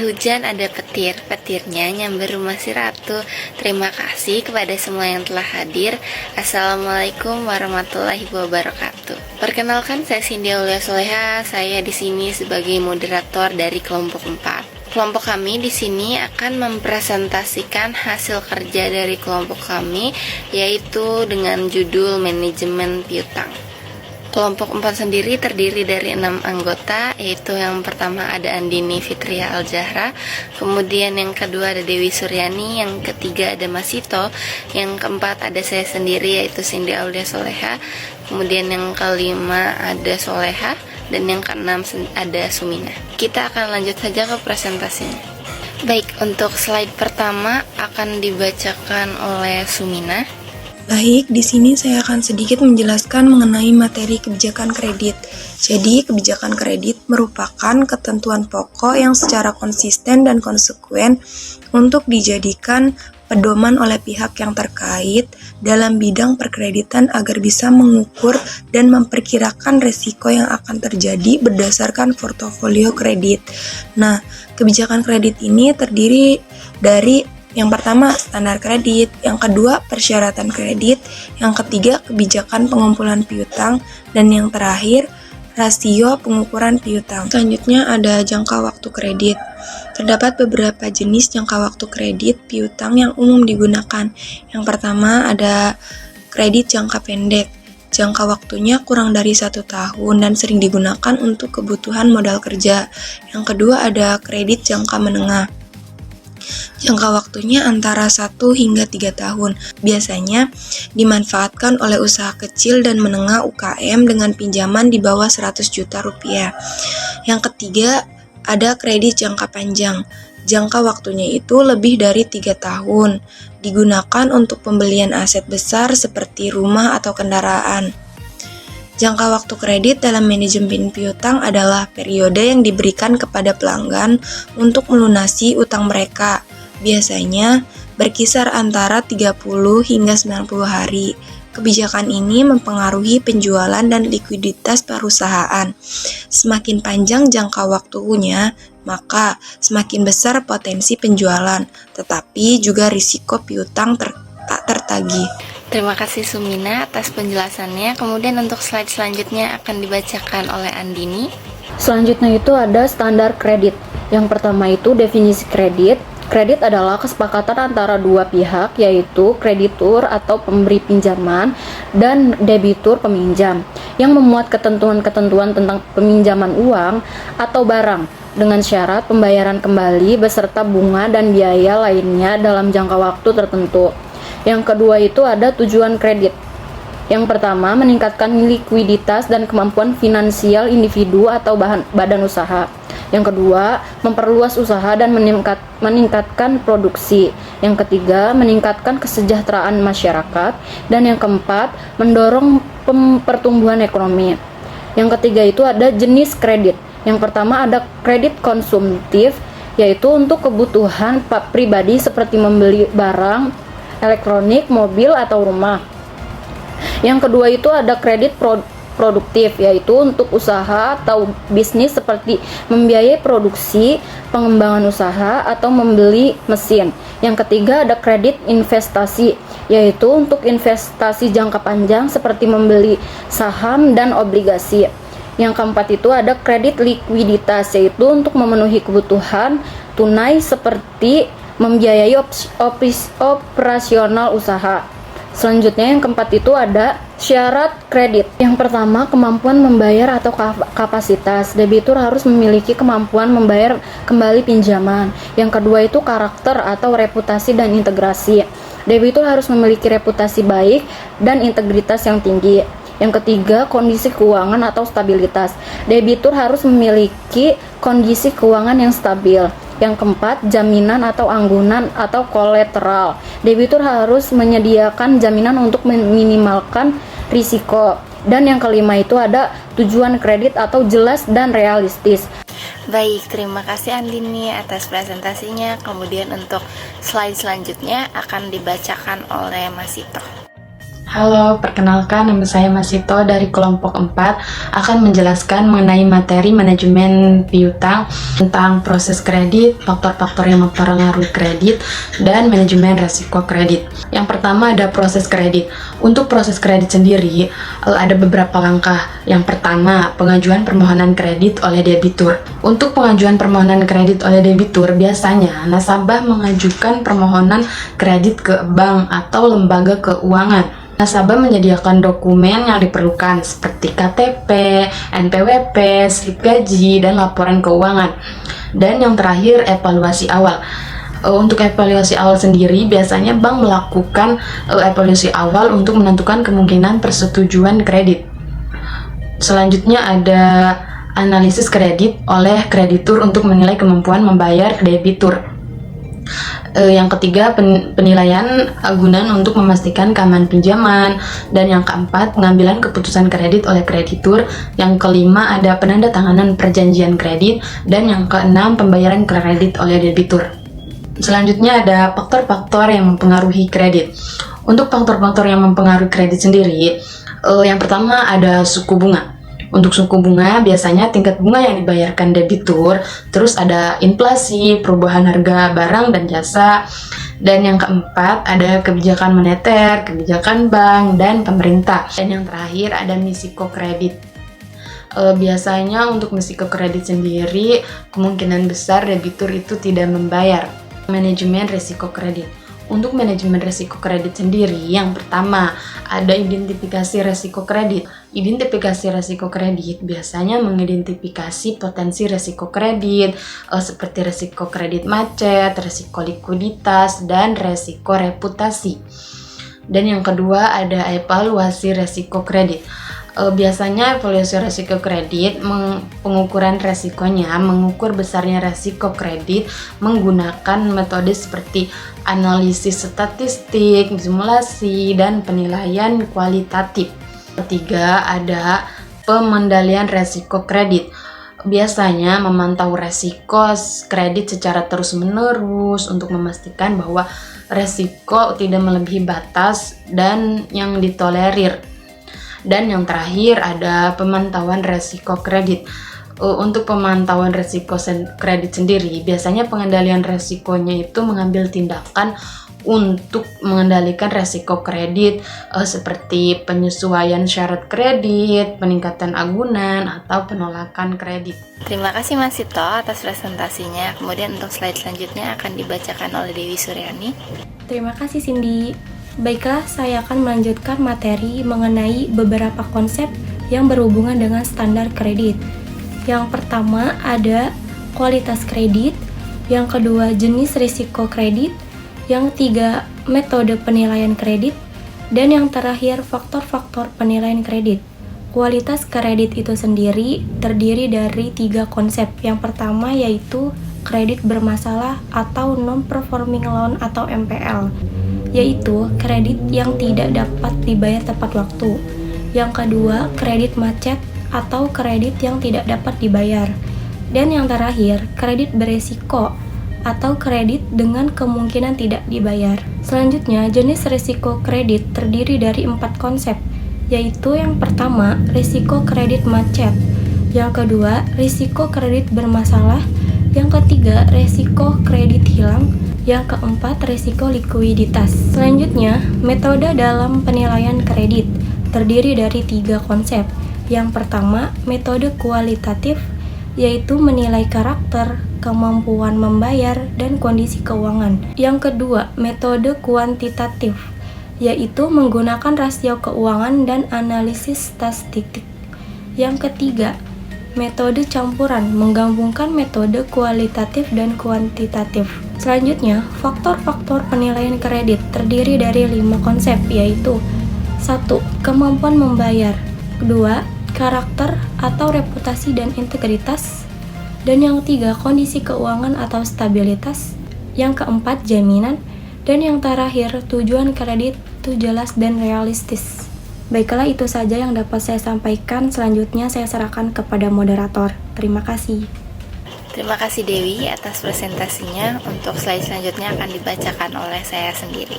Hujan ada petir, petirnya nyamber rumah si Ratu. Terima kasih kepada semua yang telah hadir. Assalamualaikum warahmatullahi wabarakatuh. Perkenalkan, saya Cindy Aulia Soleha. Saya di sini sebagai moderator dari kelompok 4. Kelompok kami di sini akan mempresentasikan hasil kerja dari kelompok kami, yaitu dengan judul manajemen piutang. Kelompok 4 sendiri terdiri dari 6 anggota, yaitu yang pertama ada Andini Fitria Al-Zahra, kemudian yang kedua ada Dewi Suryani, yang ketiga ada Masito, yang keempat ada saya sendiri yaitu Cindy Aulia Soleha, kemudian yang kelima ada Soleha, dan yang keenam ada Sumina. Kita akan lanjut saja ke presentasinya. Baik, untuk slide pertama akan dibacakan oleh Sumina. Baik, di sini saya akan sedikit menjelaskan mengenai materi kebijakan kredit. Jadi, kebijakan kredit merupakan ketentuan pokok yang secara konsisten dan konsekuen untuk dijadikan pedoman oleh pihak yang terkait dalam bidang perkreditan agar bisa mengukur dan memperkirakan risiko yang akan terjadi berdasarkan portofolio kredit. Nah, kebijakan kredit ini terdiri dari yang pertama, standar kredit. Yang kedua, persyaratan kredit. Yang ketiga, kebijakan pengumpulan piutang. Dan yang terakhir, rasio pengukuran piutang. Selanjutnya ada jangka waktu kredit. Terdapat beberapa jenis jangka waktu kredit piutang yang umum digunakan. Yang pertama ada kredit jangka pendek. Jangka waktunya kurang dari 1 tahun dan sering digunakan untuk kebutuhan modal kerja. Yang kedua ada kredit jangka menengah. Jangka waktunya antara 1 hingga 3 tahun. Biasanya dimanfaatkan oleh usaha kecil dan menengah UKM dengan pinjaman di bawah 100 juta rupiah. Yang ketiga, ada kredit jangka panjang. Jangka waktunya itu lebih dari 3 tahun. Digunakan untuk pembelian aset besar seperti rumah atau kendaraan. Jangka waktu kredit dalam manajemen piutang adalah periode yang diberikan kepada pelanggan untuk melunasi utang mereka. Biasanya berkisar antara 30 hingga 90 hari. Kebijakan ini mempengaruhi penjualan dan likuiditas perusahaan. Semakin panjang jangka waktunya, maka semakin besar potensi penjualan, tetapi juga risiko piutang tak tertagih. Terima kasih Sumina atas penjelasannya. Kemudian untuk slide selanjutnya akan dibacakan oleh Andini. Selanjutnya itu ada standar kredit. Yang pertama itu definisi kredit. Kredit adalah kesepakatan antara dua pihak, yaitu kreditur atau pemberi pinjaman dan debitur peminjam, yang memuat ketentuan-ketentuan tentang peminjaman uang atau barang dengan syarat pembayaran kembali beserta bunga dan biaya lainnya dalam jangka waktu tertentu. Yang kedua itu ada tujuan kredit. Yang pertama, meningkatkan likuiditas dan kemampuan finansial individu atau badan usaha. Yang kedua, memperluas usaha dan meningkatkan produksi. Yang ketiga, meningkatkan kesejahteraan masyarakat. Dan yang keempat, mendorong pertumbuhan ekonomi. Yang ketiga itu ada jenis kredit. Yang pertama ada kredit konsumtif, yaitu untuk kebutuhan pribadi seperti membeli barang, elektronik, mobil, atau rumah. Yang kedua itu ada kredit produktif, yaitu untuk usaha atau bisnis seperti membiayai produksi, pengembangan usaha, atau membeli mesin. Yang ketiga ada kredit investasi, yaitu untuk investasi jangka panjang seperti membeli saham dan obligasi. Yang keempat itu ada kredit likuiditas, yaitu untuk memenuhi kebutuhan tunai seperti membiayai operasional usaha. Selanjutnya yang keempat itu ada syarat kredit. Yang pertama, kemampuan membayar atau kapasitas. Debitur harus memiliki kemampuan membayar kembali pinjaman. Yang kedua itu karakter atau reputasi dan integrasi. Debitur harus memiliki reputasi baik dan integritas yang tinggi. Yang ketiga, kondisi keuangan atau stabilitas. Debitur harus memiliki kondisi keuangan yang stabil. Yang keempat, jaminan atau anggunan atau kolateral. Debitur harus menyediakan jaminan untuk meminimalkan risiko. Dan yang kelima itu ada tujuan kredit atau jelas dan realistis. Baik, terima kasih Andini atas presentasinya. Kemudian untuk slide selanjutnya akan dibacakan oleh Masito. Halo, perkenalkan nama saya Masito dari kelompok 4 akan menjelaskan mengenai materi manajemen piutang tentang proses kredit, faktor-faktor yang mempengaruhi kredit, dan manajemen resiko kredit. Yang pertama ada proses kredit. Untuk proses kredit sendiri ada beberapa langkah. Yang pertama, pengajuan permohonan kredit oleh debitur. Untuk pengajuan permohonan kredit oleh debitur, biasanya nasabah mengajukan permohonan kredit ke bank atau lembaga keuangan. Nasabah menyediakan dokumen yang diperlukan seperti KTP, NPWP, slip gaji, dan laporan keuangan. Dan yang terakhir, evaluasi awal. Untuk evaluasi awal sendiri, biasanya bank melakukan evaluasi awal untuk menentukan kemungkinan persetujuan kredit. Selanjutnya ada analisis kredit oleh kreditur untuk menilai kemampuan membayar debitur. Yang ketiga, penilaian agunan untuk memastikan keamanan pinjaman. Dan yang keempat, pengambilan keputusan kredit oleh kreditur. Yang kelima, ada penandatanganan perjanjian kredit. Dan yang keenam, pembayaran kredit oleh debitur. Selanjutnya ada faktor-faktor yang mempengaruhi kredit. Untuk faktor-faktor yang mempengaruhi kredit sendiri, yang pertama ada suku bunga. Untuk suku bunga, biasanya tingkat bunga yang dibayarkan debitur, terus ada inflasi, perubahan harga barang dan jasa, dan yang keempat ada kebijakan moneter, kebijakan bank, dan pemerintah. Dan yang terakhir ada risiko kredit. Biasanya untuk risiko kredit sendiri, kemungkinan besar debitur itu tidak membayar. Manajemen risiko kredit. Untuk manajemen risiko kredit sendiri, yang pertama ada identifikasi risiko kredit. Identifikasi risiko kredit biasanya mengidentifikasi potensi risiko kredit seperti risiko kredit macet, risiko likuiditas, dan risiko reputasi. Dan yang kedua ada evaluasi risiko kredit. Biasanya evaluasi risiko kredit, pengukuran risikonya, mengukur besarnya risiko kredit menggunakan metode seperti analisis statistik, simulasi, dan penilaian kualitatif. Ketiga ada pengendalian risiko kredit. Biasanya memantau risiko kredit secara terus-menerus untuk memastikan bahwa risiko tidak melebihi batas dan yang ditolerir. Dan yang terakhir ada pemantauan risiko kredit. Untuk pemantauan risiko kredit sendiri, biasanya pengendalian risikonya itu mengambil tindakan untuk mengendalikan risiko kredit seperti penyesuaian syarat kredit, peningkatan agunan, atau penolakan kredit. Terima kasih Mas Sito atas presentasinya. Kemudian untuk slide selanjutnya akan dibacakan oleh Dewi Suryani. Terima kasih Cindy. Baiklah, saya akan melanjutkan materi mengenai beberapa konsep yang berhubungan dengan standar kredit. Yang pertama ada kualitas kredit, yang kedua jenis risiko kredit, yang ketiga metode penilaian kredit, dan yang terakhir faktor-faktor penilaian kredit. Kualitas kredit itu sendiri terdiri dari 3 konsep. Yang pertama yaitu kredit bermasalah atau non-performing loan atau NPL, yaitu kredit yang tidak dapat dibayar tepat waktu. Yang kedua, kredit macet atau kredit yang tidak dapat dibayar. Dan yang terakhir, kredit beresiko atau kredit dengan kemungkinan tidak dibayar. Selanjutnya, jenis risiko kredit terdiri dari 4 konsep, yaitu yang pertama, risiko kredit macet. Yang kedua, risiko kredit bermasalah. Yang ketiga, risiko kredit hilang. Yang keempat, risiko likuiditas. Selanjutnya, metode dalam penilaian kredit terdiri dari 3 konsep. Yang pertama, metode kualitatif, yaitu menilai karakter, kemampuan membayar, dan kondisi keuangan. Yang kedua, metode kuantitatif, yaitu menggunakan rasio keuangan dan analisis statistik. Yang ketiga, metode campuran, menggabungkan metode kualitatif dan kuantitatif. Selanjutnya, faktor-faktor penilaian kredit terdiri dari 5 konsep, yaitu 1. Kemampuan membayar. 2. Karakter atau reputasi dan integritas. Dan yang ketiga, kondisi keuangan atau stabilitas. Yang keempat, jaminan. Dan yang terakhir, tujuan kredit itu jelas dan realistis. Baiklah, itu saja yang dapat saya sampaikan. Selanjutnya saya serahkan kepada moderator. Terima kasih. Terima kasih Dewi atas presentasinya. Untuk slide selanjutnya akan dibacakan oleh saya sendiri.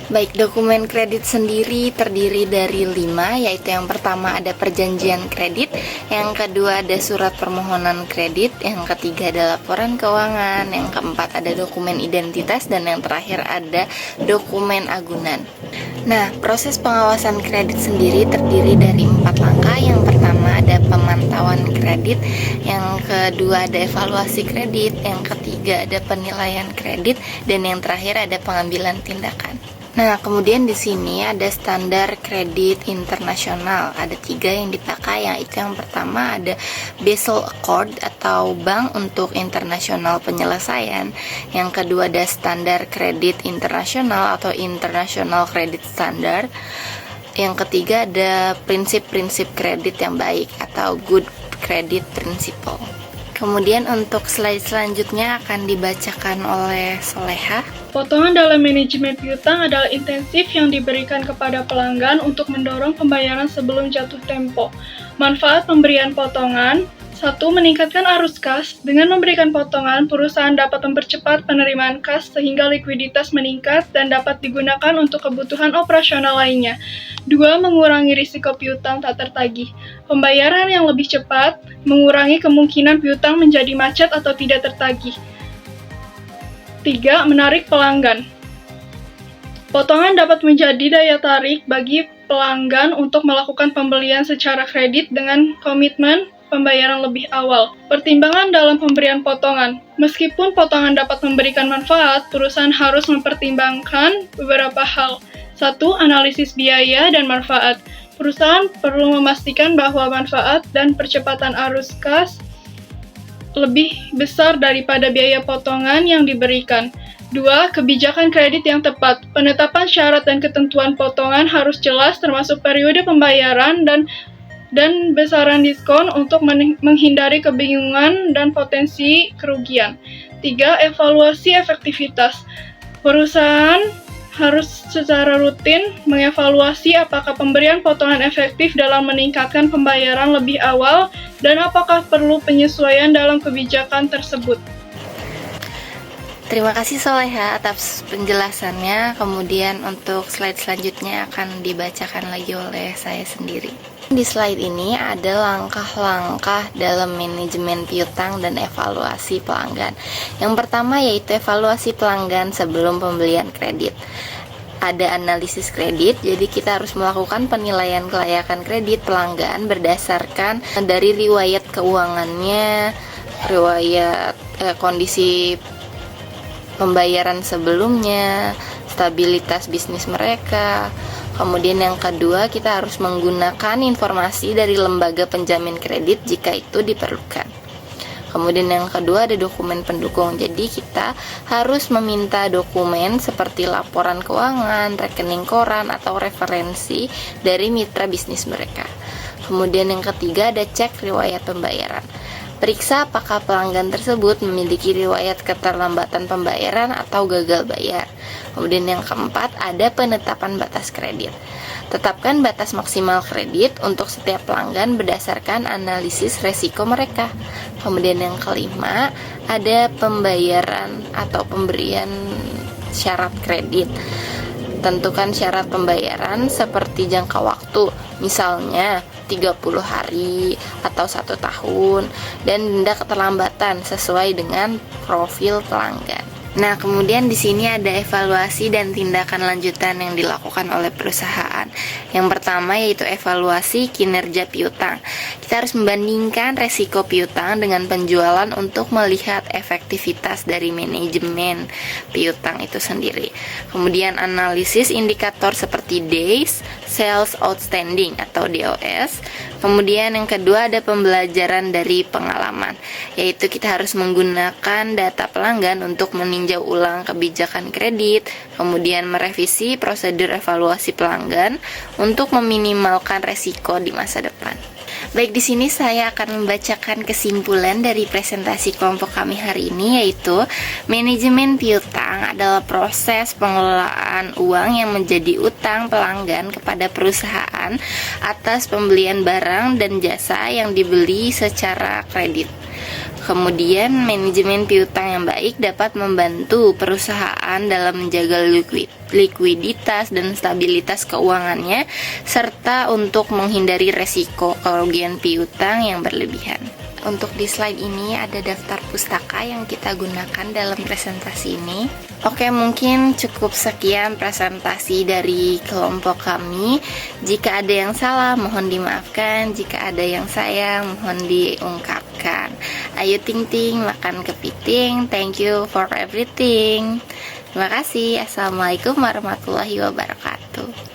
Baik, dokumen kredit sendiri terdiri dari 5, yaitu yang pertama ada perjanjian kredit, yang kedua ada surat permohonan kredit, yang ketiga ada laporan keuangan, yang keempat ada dokumen identitas, dan yang terakhir ada dokumen agunan. Nah, proses pengawasan kredit sendiri terdiri dari 4 langkah. Yang pertama ada pemantauan kredit, yang kedua ada evaluasi kredit, yang ketiga ada penilaian kredit, dan yang terakhir ada pengambilan tindakan. Nah, kemudian di sini ada standar kredit internasional. Ada 3 yang dipakai, yaitu yang pertama ada Basel Accord atau Bank untuk Internasional Penyelesaian. Yang kedua ada standar kredit internasional atau International Credit Standard. Yang ketiga ada prinsip-prinsip kredit yang baik atau Good Credit Principle. Kemudian untuk slide selanjutnya akan dibacakan oleh Soleha. Potongan dalam manajemen piutang adalah intensif yang diberikan kepada pelanggan untuk mendorong pembayaran sebelum jatuh tempo. Manfaat pemberian potongan: 1. Meningkatkan arus kas. Dengan memberikan potongan, perusahaan dapat mempercepat penerimaan kas sehingga likuiditas meningkat dan dapat digunakan untuk kebutuhan operasional lainnya. 2. Mengurangi risiko piutang tak tertagih. Pembayaran yang lebih cepat mengurangi kemungkinan piutang menjadi macet atau tidak tertagih. 3. Menarik pelanggan. Potongan dapat menjadi daya tarik bagi pelanggan untuk melakukan pembelian secara kredit dengan komitmen pembayaran lebih awal. Pertimbangan dalam pemberian potongan. Meskipun potongan dapat memberikan manfaat, perusahaan harus mempertimbangkan beberapa hal. 1. Analisis biaya dan manfaat. Perusahaan perlu memastikan bahwa manfaat dan percepatan arus kas lebih besar daripada biaya potongan yang diberikan. 2. Kebijakan kredit yang tepat. Penetapan syarat dan ketentuan potongan harus jelas, termasuk periode pembayaran dan besaran diskon untuk menghindari kebingungan dan potensi kerugian. 3. Evaluasi efektivitas. Perusahaan harus secara rutin mengevaluasi apakah pemberian potongan efektif dalam meningkatkan pembayaran lebih awal dan apakah perlu penyesuaian dalam kebijakan tersebut. Terima kasih Soleha atas penjelasannya. Kemudian untuk slide selanjutnya akan dibacakan lagi oleh saya sendiri. Di slide ini ada langkah-langkah dalam manajemen piutang dan evaluasi pelanggan. Yang pertama yaitu evaluasi pelanggan sebelum pembelian kredit. Ada analisis kredit, jadi kita harus melakukan penilaian kelayakan kredit pelanggan berdasarkan dari riwayat keuangannya, riwayat kondisi pembayaran sebelumnya, stabilitas bisnis mereka. Kemudian yang kedua, kita harus menggunakan informasi dari lembaga penjamin kredit jika itu diperlukan. Kemudian yang kedua ada dokumen pendukung. Jadi kita harus meminta dokumen seperti laporan keuangan, rekening koran, atau referensi dari mitra bisnis mereka. Kemudian yang ketiga ada cek riwayat pembayaran. Periksa apakah pelanggan tersebut memiliki riwayat keterlambatan pembayaran atau gagal bayar. Kemudian yang keempat, ada penetapan batas kredit. Tetapkan batas maksimal kredit untuk setiap pelanggan berdasarkan analisis resiko mereka. Kemudian yang kelima, ada pembayaran atau pemberian syarat kredit. Tentukan syarat pembayaran seperti jangka waktu, misalnya 30 hari atau 1 tahun, dan denda keterlambatan sesuai dengan profil pelanggan. Nah, kemudian di sini ada evaluasi dan tindakan lanjutan yang dilakukan oleh perusahaan. Yang pertama yaitu evaluasi kinerja piutang. Kita harus membandingkan resiko piutang dengan penjualan untuk melihat efektivitas dari manajemen piutang itu sendiri. Kemudian analisis indikator seperti Days Sales Outstanding atau DOS. Kemudian yang kedua ada pembelajaran dari pengalaman, yaitu kita harus menggunakan data pelanggan untuk meninjau ulang kebijakan kredit, kemudian merevisi prosedur evaluasi pelanggan untuk meminimalkan resiko di masa depan. Baik, di sini saya akan membacakan kesimpulan dari presentasi kelompok kami hari ini, yaitu manajemen piutang adalah proses pengelolaan uang yang menjadi utang pelanggan kepada perusahaan atas pembelian barang dan jasa yang dibeli secara kredit. Kemudian, manajemen piutang yang baik dapat membantu perusahaan dalam menjaga likuiditas dan stabilitas keuangannya, serta untuk menghindari resiko kerugian piutang yang berlebihan. Untuk di slide ini ada daftar pustaka yang kita gunakan dalam presentasi ini. Oke, mungkin cukup sekian presentasi dari kelompok kami. Jika ada yang salah, mohon dimaafkan. Jika ada yang sayang, mohon diungkapkan. Ayo ting-ting, makan kepiting. Thank you for everything. Terima kasih. Assalamualaikum warahmatullahi wabarakatuh.